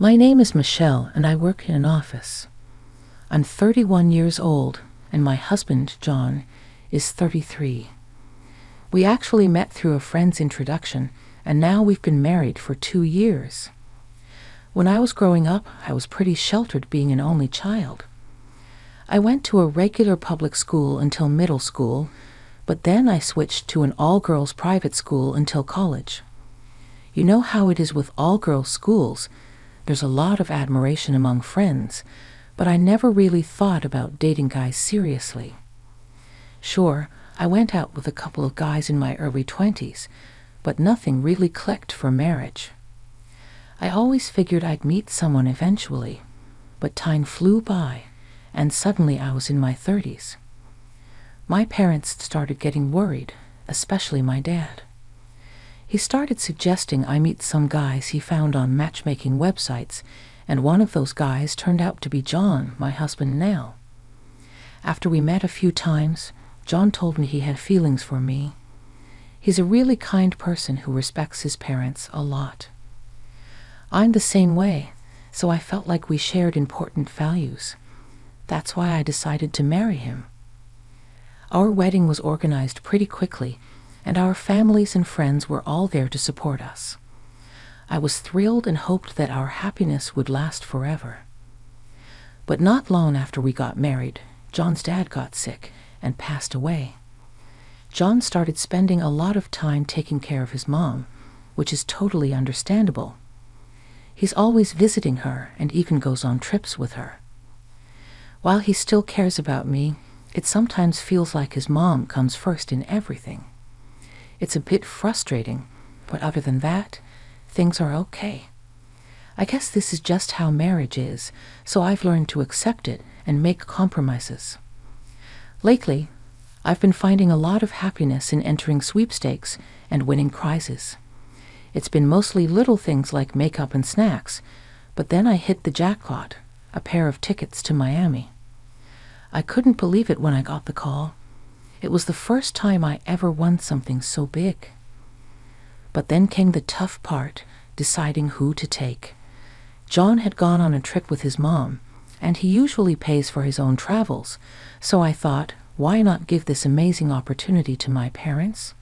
My name is Michelle, and I work in an office. I'm 31 years old, and my husband, John, is 33. We actually met through a friend's introduction, and now we've been married for 2 years. When I was growing up, I was pretty sheltered being an only child. I went to a regular public school until middle school, but then I switched to an all-girls private school until college. You know how it is with all-girls schools. There's a lot of admiration among friends, but I never really thought about dating guys seriously. Sure, I went out with a couple of guys in my early 20s, but nothing really clicked for marriage. I always figured I'd meet someone eventually, but time flew by, and suddenly I was in my 30s. My parents started getting worried, especially my dad. He started suggesting I meet some guys he found on matchmaking websites, and one of those guys turned out to be John, my husband now. After we met a few times, John told me he had feelings for me. He's a really kind person who respects his parents a lot. I'm the same way, so I felt like we shared important values. That's why I decided to marry him. Our wedding was organized pretty quickly, and our families and friends were all there to support us. I was thrilled and hoped that our happiness would last forever. But not long after we got married, John's dad got sick and passed away. John started spending a lot of time taking care of his mom, which is totally understandable. He's always visiting her and even goes on trips with her. While he still cares about me, it sometimes feels like his mom comes first in everything. It's a bit frustrating, but other than that, things are okay. I guess this is just how marriage is, so I've learned to accept it and make compromises. Lately, I've been finding a lot of happiness in entering sweepstakes and winning prizes. It's been mostly little things like makeup and snacks, but then I hit the jackpot, a pair of tickets to Miami. I couldn't believe it when I got the call. It was the first time I ever won something so big. But then came the tough part, deciding who to take. John had gone on a trip with his mom, and he usually pays for his own travels, so I thought, why not give this amazing opportunity to my parents?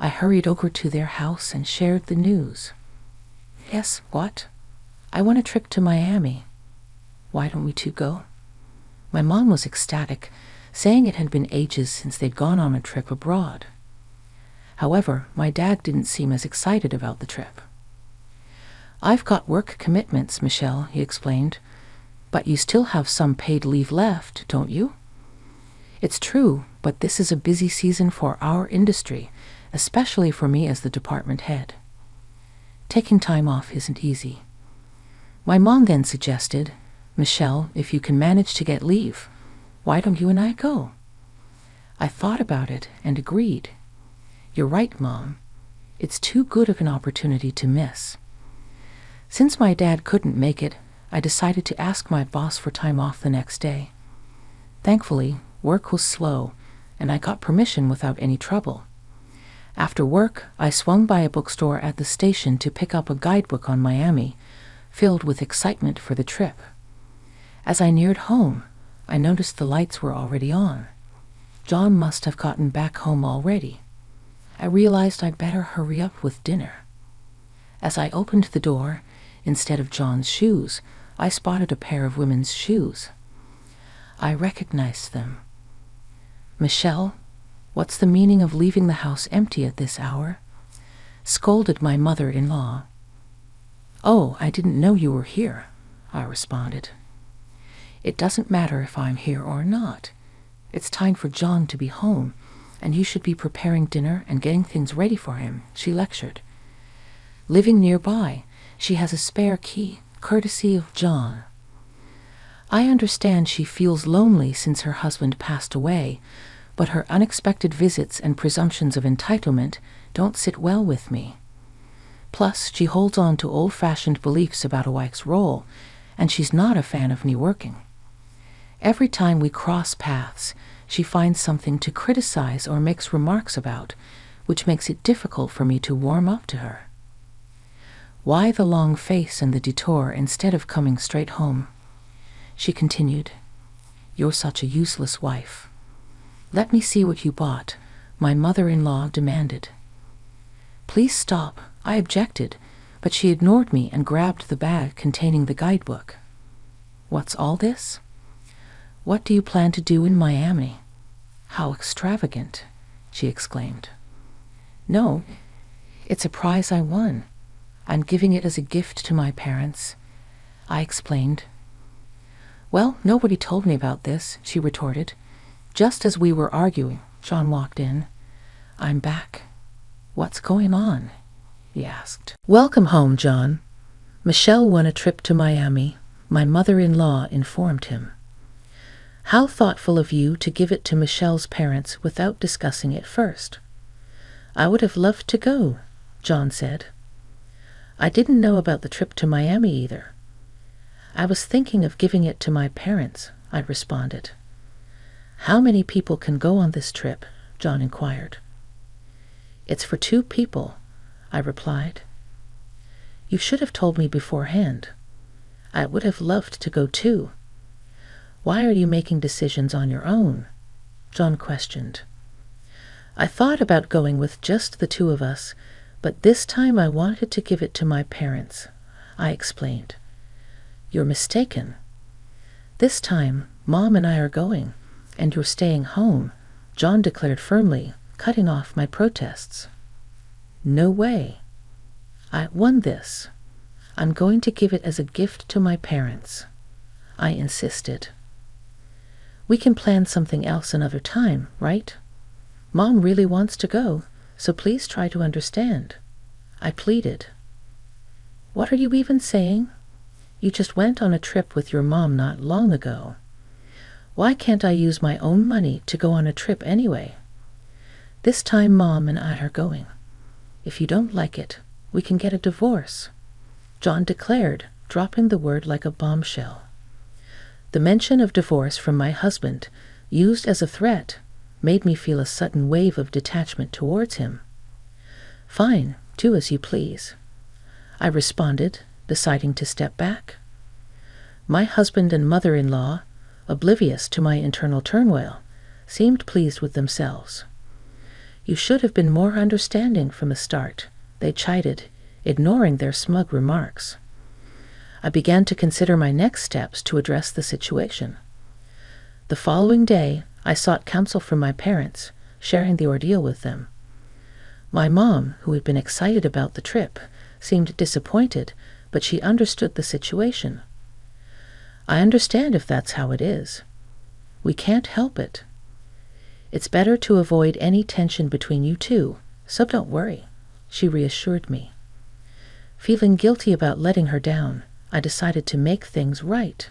I hurried over to their house and shared the news. Yes, what? I won a trip to Miami. Why don't we two go? My mom was ecstatic, saying it had been ages since they'd gone on a trip abroad. However, my dad didn't seem as excited about the trip. I've got work commitments, Michelle, he explained, but you still have some paid leave left, don't you? It's true, but this is a busy season for our industry, especially for me as the department head. Taking time off isn't easy. My mom then suggested, Michelle, if you can manage to get leave, why don't you and I go? I thought about it and agreed. You're right, Mom. It's too good of an opportunity to miss. Since my dad couldn't make it, I decided to ask my boss for time off the next day. Thankfully, work was slow, and I got permission without any trouble. After work, I swung by a bookstore at the station to pick up a guidebook on Miami, filled with excitement for the trip. As I neared home, I noticed the lights were already on. John must have gotten back home already. I realized I'd better hurry up with dinner. As I opened the door, instead of John's shoes, I spotted a pair of women's shoes. I recognized them. Michelle, what's the meaning of leaving the house empty at this hour? Scolded my mother-in-law. Oh, I didn't know you were here, I responded. It doesn't matter if I'm here or not. It's time for John to be home, and you should be preparing dinner and getting things ready for him, she lectured. Living nearby, she has a spare key, courtesy of John. I understand she feels lonely since her husband passed away, but her unexpected visits and presumptions of entitlement don't sit well with me. Plus, she holds on to old-fashioned beliefs about a wife's role, and she's not a fan of me working. Every time we cross paths, she finds something to criticize or makes remarks about, which makes it difficult for me to warm up to her. Why the long face and the detour instead of coming straight home? She continued, "You're such a useless wife." "Let me see what you bought," my mother-in-law demanded. "Please stop," I objected, but she ignored me and grabbed the bag containing the guidebook. "What's all this?" "What do you plan to do in Miami?" "How extravagant," she exclaimed. "No, it's a prize I won. I'm giving it as a gift to my parents," I explained. "Well, nobody told me about this," she retorted. Just as we were arguing, John walked in. "I'm back. What's going on?" he asked. "Welcome home, John. Michelle won a trip to Miami," my mother-in-law informed him. "How thoughtful of you to give it to Michelle's parents without discussing it first." "I would have loved to go," John said. "I didn't know about the trip to Miami either." "I was thinking of giving it to my parents," I responded. "How many people can go on this trip?" John inquired. "It's for 2 people," I replied. "You should have told me beforehand. I would have loved to go too." "Why are you making decisions on your own?" John questioned. "I thought about going with just the 2 of us, but this time I wanted to give it to my parents," I explained. "You're mistaken. This time, Mom and I are going, and you're staying home," John declared firmly, cutting off my protests. "No way. I won this. I'm going to give it as a gift to my parents," I insisted. "We can plan something else another time, right? Mom really wants to go, so please try to understand," I pleaded. "What are you even saying? You just went on a trip with your mom not long ago. Why can't I use my own money to go on a trip anyway? This time Mom and I are going. If you don't like it, we can get a divorce," John declared, dropping the word like a bombshell. The mention of divorce from my husband, used as a threat, made me feel a sudden wave of detachment towards him. "Fine, do as you please," I responded, deciding to step back. My husband and mother-in-law, oblivious to my internal turmoil, seemed pleased with themselves. "You should have been more understanding from the start," they chided, ignoring their smug remarks. I began to consider my next steps to address the situation. The following day, I sought counsel from my parents, sharing the ordeal with them. My mom, who had been excited about the trip, seemed disappointed, but she understood the situation. "I understand if that's how it is. We can't help it. It's better to avoid any tension between you 2, so don't worry," she reassured me. Feeling guilty about letting her down, I decided to make things right.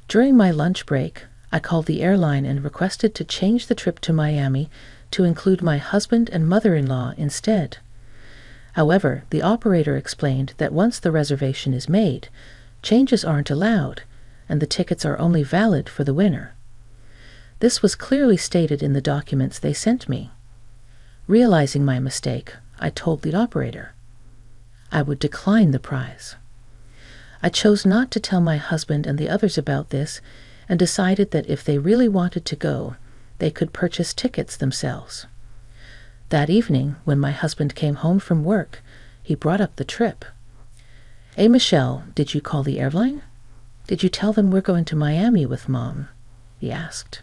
During my lunch break, I called the airline and requested to change the trip to Miami to include my husband and mother-in-law instead. However, the operator explained that once the reservation is made, changes aren't allowed, and the tickets are only valid for the winner. This was clearly stated in the documents they sent me. Realizing my mistake, I told the operator I would decline the prize. I chose not to tell my husband and the others about this, and decided that if they really wanted to go, they could purchase tickets themselves. That evening, when my husband came home from work, he brought up the trip. "Hey, Michelle, did you call the airline? Did you tell them we're going to Miami with Mom?" he asked.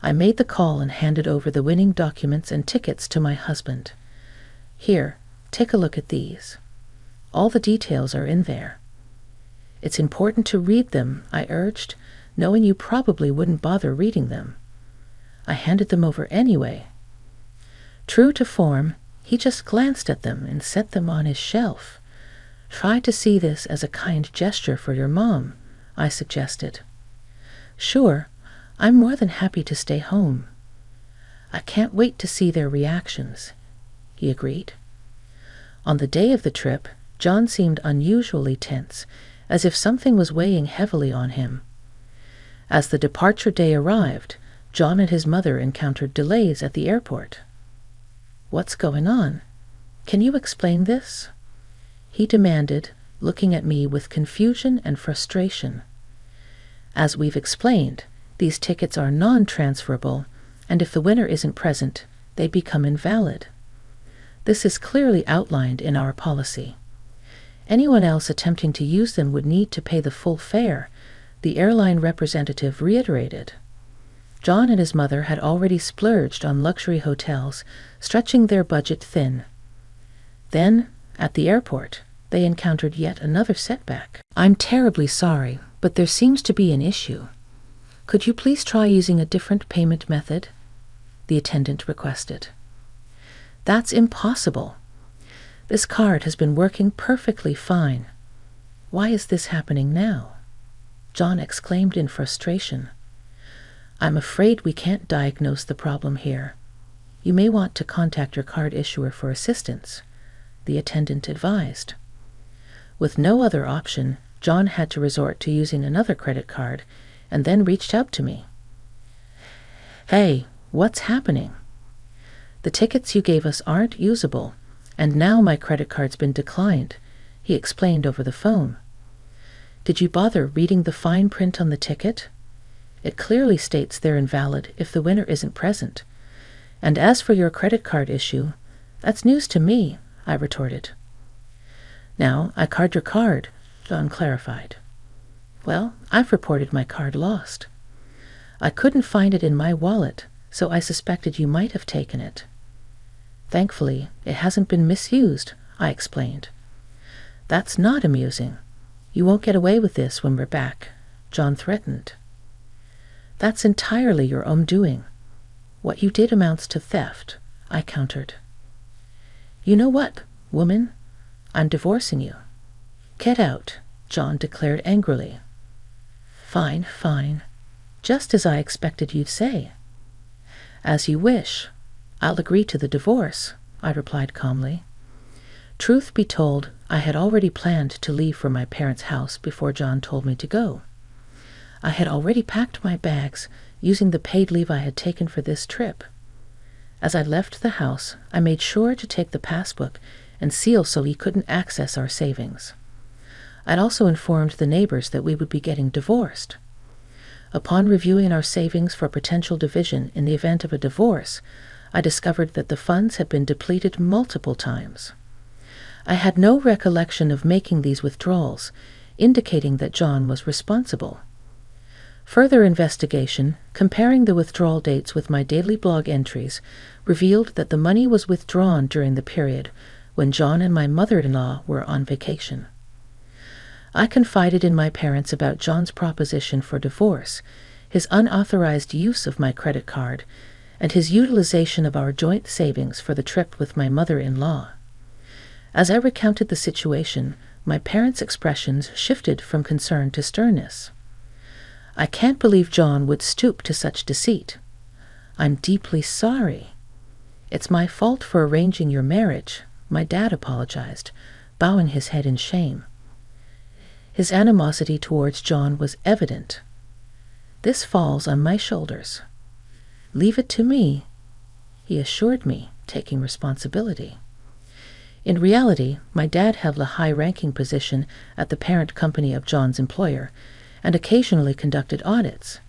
I made the call and handed over the winning documents and tickets to my husband. "Here, take a look at these. All the details are in there." "It's important to read them," I urged, knowing you probably wouldn't bother reading them. I handed them over anyway. True to form, he just glanced at them and set them on his shelf. "Try to see this as a kind gesture for your mom," I suggested. "Sure, I'm more than happy to stay home." "I can't wait to see their reactions," he agreed. On the day of the trip, John seemed unusually tense, as if something was weighing heavily on him. As the departure day arrived, John and his mother encountered delays at the airport. "What's going on? Can you explain this?" he demanded, looking at me with confusion and frustration. As we've explained, these tickets are non-transferable, and if the winner isn't present, they become invalid. This is clearly outlined in our policy. Anyone else attempting to use them would need to pay the full fare, the airline representative reiterated. John and his mother had already splurged on luxury hotels, stretching their budget thin. Then, at the airport, they encountered yet another setback. "I'm terribly sorry, but there seems to be an issue. Could you please try using a different payment method?" the attendant requested. "That's impossible. This card has been working perfectly fine. Why is this happening now?" John exclaimed in frustration. "I'm afraid we can't diagnose the problem here. You may want to contact your card issuer for assistance," the attendant advised. With no other option, John had to resort to using another credit card and then reached out to me. "Hey, what's happening? The tickets you gave us aren't usable, and now my credit card's been declined," he explained over the phone. "Did you bother reading the fine print on the ticket? It clearly states they're invalid if the winner isn't present. And as for your credit card issue, that's news to me," I retorted. "Now, I card your card," John clarified. "Well, I've reported my card lost. I couldn't find it in my wallet, so I suspected you might have taken it. Thankfully, it hasn't been misused," I explained. "That's not amusing. You won't get away with this when we're back," John threatened. "That's entirely your own doing. What you did amounts to theft," I countered. "You know what, woman? I'm divorcing you." "Get out," John declared angrily. "Fine, fine. Just as I expected you'd say." "As you wish. I'll agree to the divorce," I replied calmly. Truth be told, I had already planned to leave for my parents' house before John told me to go. I had already packed my bags, using the paid leave I had taken for this trip. As I left the house, I made sure to take the passbook and seal so he couldn't access our savings. I'd also informed the neighbors that we would be getting divorced. Upon reviewing our savings for potential division in the event of a divorce, I discovered that the funds had been depleted multiple times. I had no recollection of making these withdrawals, indicating that John was responsible. Further investigation, comparing the withdrawal dates with my daily blog entries, revealed that the money was withdrawn during the period when John and my mother-in-law were on vacation. I confided in my parents about John's proposition for divorce, his unauthorized use of my credit card, and his utilization of our joint savings for the trip with my mother-in-law. As I recounted the situation, my parents' expressions shifted from concern to sternness. "I can't believe John would stoop to such deceit. I'm deeply sorry. It's my fault for arranging your marriage," my dad apologized, bowing his head in shame. His animosity towards John was evident. "This falls on my shoulders." "Leave it to me," he assured me, taking responsibility. In reality, my dad held a high-ranking position at the parent company of John's employer, and occasionally conducted audits.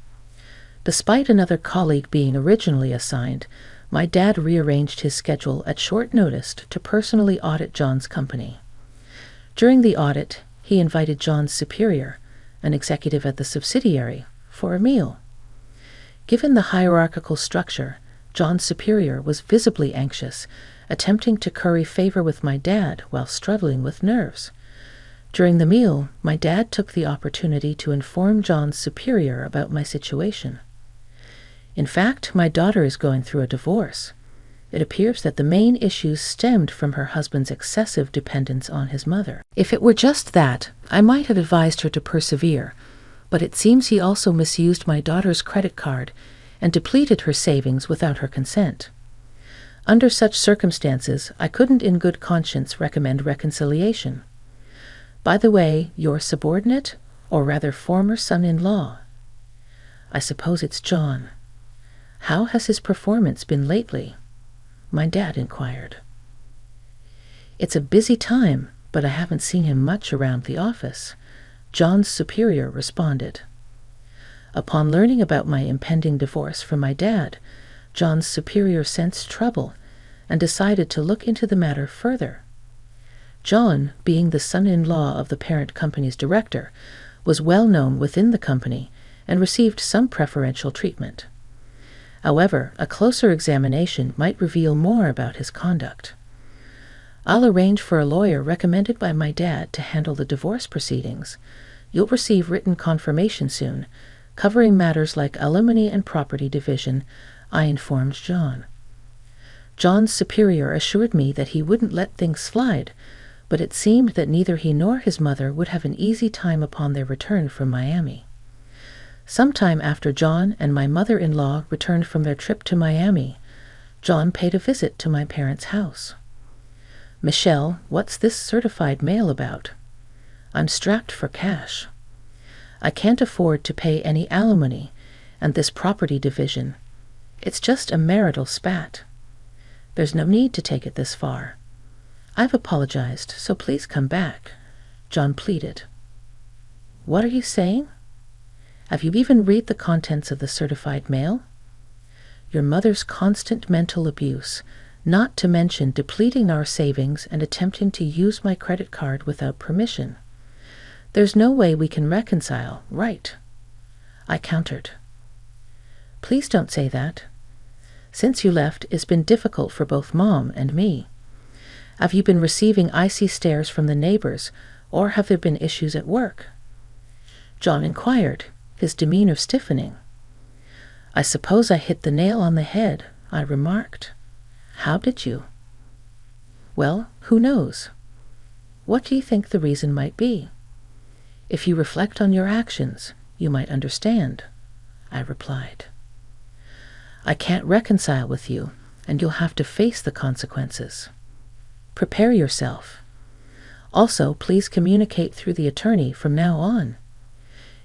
Despite another colleague being originally assigned, my dad rearranged his schedule at short notice to personally audit John's company. During the audit, he invited John's superior, an executive at the subsidiary, for a meal. Given the hierarchical structure, John's superior was visibly anxious, attempting to curry favor with my dad while struggling with nerves. During the meal, my dad took the opportunity to inform John's superior about my situation. "In fact, my daughter is going through a divorce. It appears that the main issues stemmed from her husband's excessive dependence on his mother. If it were just that, I might have advised her to persevere, but it seems he also misused my daughter's credit card and depleted her savings without her consent. Under such circumstances, I couldn't in good conscience recommend reconciliation. By the way, your subordinate, or rather former son-in-law? I suppose it's John. How has his performance been lately?" my dad inquired. "It's a busy time, but I haven't seen him much around the office," John's superior responded. Upon learning about my impending divorce from my dad, John's superior sensed trouble and decided to look into the matter further. John, being the son-in-law of the parent company's director, was well known within the company and received some preferential treatment. However, a closer examination might reveal more about his conduct. "I'll arrange for a lawyer recommended by my dad to handle the divorce proceedings. You'll receive written confirmation soon, covering matters like alimony and property division," I informed John. John's superior assured me that he wouldn't let things slide, but it seemed that neither he nor his mother would have an easy time upon their return from Miami. Sometime after John and my mother-in-law returned from their trip to Miami, John paid a visit to my parents' house. "Michelle, what's this certified mail about? I'm strapped for cash. I can't afford to pay any alimony and this property division. It's just a marital spat. There's no need to take it this far. I've apologized, so please come back," John pleaded. "What are you saying? Have you even read the contents of the certified mail? Your mother's constant mental abuse, not to mention depleting our savings and attempting to use my credit card without permission. There's no way we can reconcile, right?" I countered. "Please don't say that. Since you left, it's been difficult for both Mom and me. Have you been receiving icy stares from the neighbors, or have there been issues at work?" John inquired, his demeanor stiffening. "I suppose I hit the nail on the head," I remarked. "How did you?" "Well, who knows? What do you think the reason might be? If you reflect on your actions, you might understand," I replied. "I can't reconcile with you, and you'll have to face the consequences. Prepare yourself. Also, please communicate through the attorney from now on.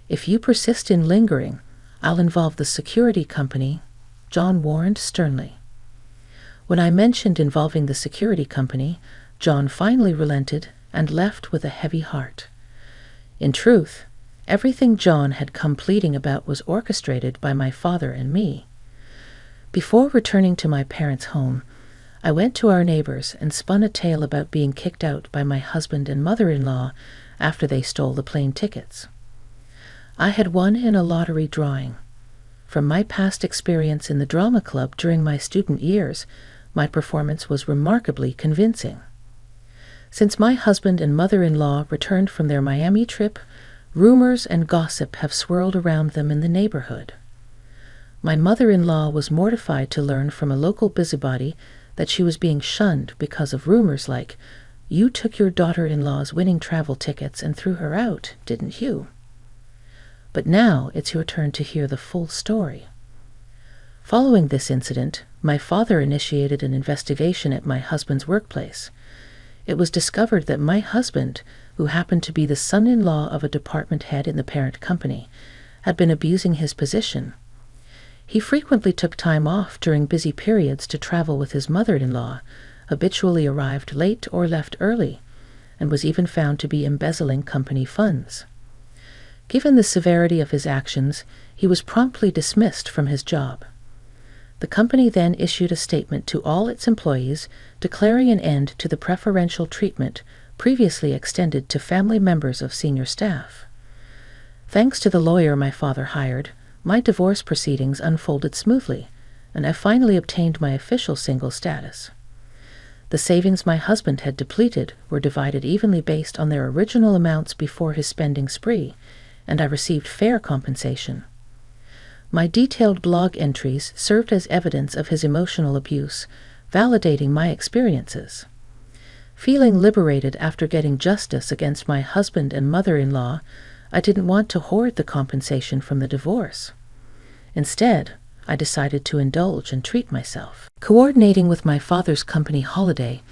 If you persist in lingering, I'll involve the security company," John warned sternly. When I mentioned involving the security company, John finally relented and left with a heavy heart. In truth, everything John had come pleading about was orchestrated by my father and me. Before returning to my parents' home, I went to our neighbors and spun a tale about being kicked out by my husband and mother-in-law after they stole the plane tickets. I had won in a lottery drawing. From my past experience in the drama club during my student years, my performance was remarkably convincing. Since my husband and mother-in-law returned from their Miami trip, rumors and gossip have swirled around them in the neighborhood. My mother-in-law was mortified to learn from a local busybody that she was being shunned because of rumors like, "You took your daughter-in-law's winning travel tickets and threw her out, didn't you?" But now it's your turn to hear the full story. Following this incident, my father initiated an investigation at my husband's workplace. It was discovered that my husband, who happened to be the son-in-law of a department head in the parent company, had been abusing his position. He frequently took time off during busy periods to travel with his mother-in-law, habitually arrived late or left early, and was even found to be embezzling company funds. Given the severity of his actions, he was promptly dismissed from his job. The company then issued a statement to all its employees declaring an end to the preferential treatment previously extended to family members of senior staff. Thanks to the lawyer my father hired, my divorce proceedings unfolded smoothly, and I finally obtained my official single status. The savings my husband had depleted were divided evenly based on their original amounts before his spending spree, and I received fair compensation. My detailed blog entries served as evidence of his emotional abuse, validating my experiences. Feeling liberated after getting justice against my husband and mother-in-law, I didn't want to hoard the compensation from the divorce. Instead, I decided to indulge and treat myself. Coordinating with my father's company holiday,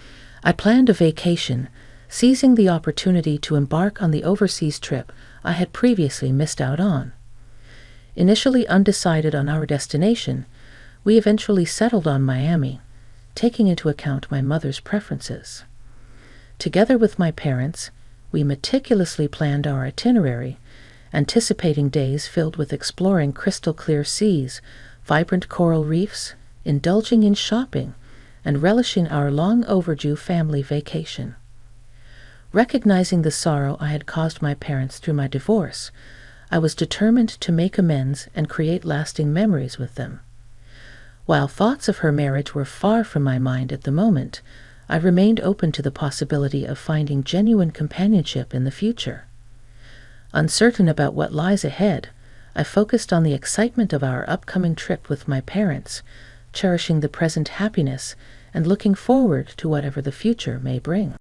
I planned a vacation, seizing the opportunity to embark on the overseas trip I had previously missed out on. Initially undecided on our destination, we eventually settled on Miami, taking into account my mother's preferences. Together with my parents, we meticulously planned our itinerary, anticipating days filled with exploring crystal-clear seas, vibrant coral reefs, indulging in shopping, and relishing our long-overdue family vacation. Recognizing the sorrow I had caused my parents through my divorce, I was determined to make amends and create lasting memories with them. While thoughts of her marriage were far from my mind at the moment, I remained open to the possibility of finding genuine companionship in the future. Uncertain about what lies ahead, I focused on the excitement of our upcoming trip with my parents, cherishing the present happiness and looking forward to whatever the future may bring.